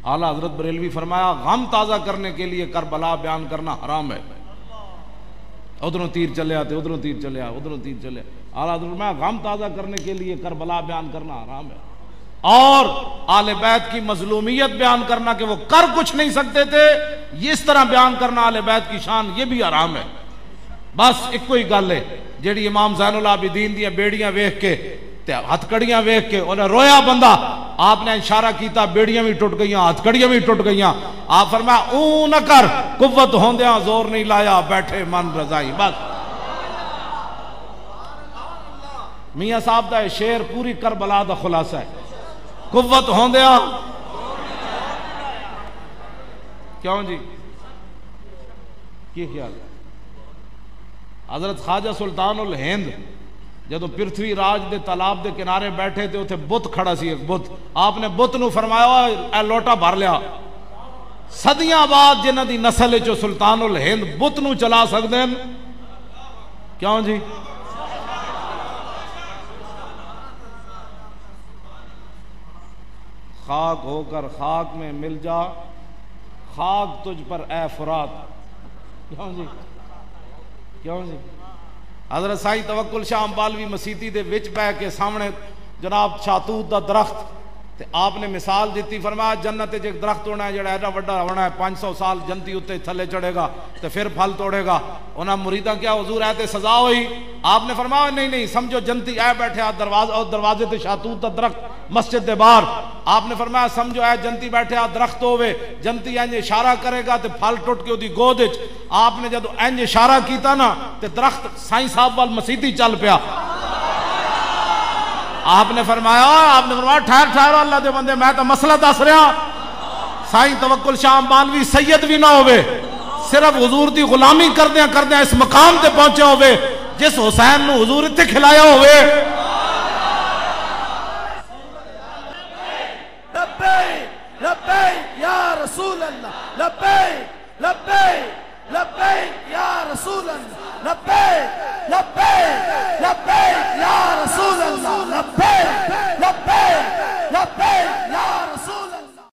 اعلیٰ حضرت بریلوی فرمایا غم تازہ کرنے کے لیے کربلا بیان کرنا حرام ہے. ادھروں تیر چلے آتے, ادھروں تیر چلے آ, ادھروں تیر چلے. اعلیٰ حضرت فرمایا غم تازہ کرنے کے لیے کربلا بیان کرنا حرام ہے. اور آل بیت کی مظلومیت بیان کرنا کہ وہ کر کچھ نہیں سکتے تھے, یہ اس طرح بیان کرنا آل بیت کی شان, یہ بھی حرام ہے. بس ایک کوئی گل ہے جیڑی امام زین العابدین دیا بیڑیاں ویکھ کے ہتھ کڑیاں ویکھ کے انہیں رویا بندہ, آپ نے اشارہ کیتا بیڑیاں بھی ٹوٹ گئیاں, ہتھ کڑیاں بھی ٹوٹ گئیاں. آپ فرمایا اون نہ کر, قوت ہوندیاں زور نہیں لایا, بیٹھے من رضائی. بس میاں صاحب دا شعر پوری کربلا دا خلاصہ ہے. قوت ہوندیاں کیوں جی, کی خیال ہے؟ حضرت خواجہ سلطان الہند جدو پرتھوی راج دے تالاب دے کنارے بیٹھے تھے, اتھے بت کھڑا سی ایک بت. آپ نے بت نو فرمایا اے لوٹا بھر لیا. صدیاں بعد جنہ دی نسل چو سلطان الہند بت نو چلا سکتے ہیں, کیوں جی؟ خاک ہو کر خاک میں مل جا, خاک تجھ پر اے فرات. کیوں جی, کیوں جی؟ حضرت سائیں توکل شاہ امبالوی مسیتی دے وچ بہ کے سامنے جناب شاتوت دا درخت تے آپ نے مثال دیتی, فرمایا جنت وچ ایک درخت ہونا ہے جڑا ایڈا وڈا ہونا ہے, 500 سال جنتی اتے تھلے چڑھے گا تے پھر پھل توڑے گا. انہاں مریداں کیا حضور ہے تے سزا ہوئی؟ آپ نے فرمایا نہیں نہیں, سمجھو جنتی اے بیٹھے آ دروازے تے شاتوت دا درخت مسجد دے باہر. آپ نے فرمایا سمجھو اے جنتی بیٹھے آ درخت ہوئے, جنتی انج اشارہ کرے گا تے پھل ٹوٹ کے اودی گود وچ. آپ نے جدو انج اشارہ کیتا نا تے درخت سائیں صاحب وال مسیتی چل پیا. آپ نے فرمایا ٹھہر ٹھہر اللہ دے بندے, میں تو مسئلہ دس رہا. سائیں توکل شاہ امبالوی سید بھی نہ ہوئے, صرف حضور دی غلامی کردیاں اس مقام تے پہنچے ہوئے جس حسین نو حضور اتنے کھلایا ہوئے. لبیک لبیک یا رسول اللہ, لبیک لبیک لبیک یا رسول اللہ, لبیک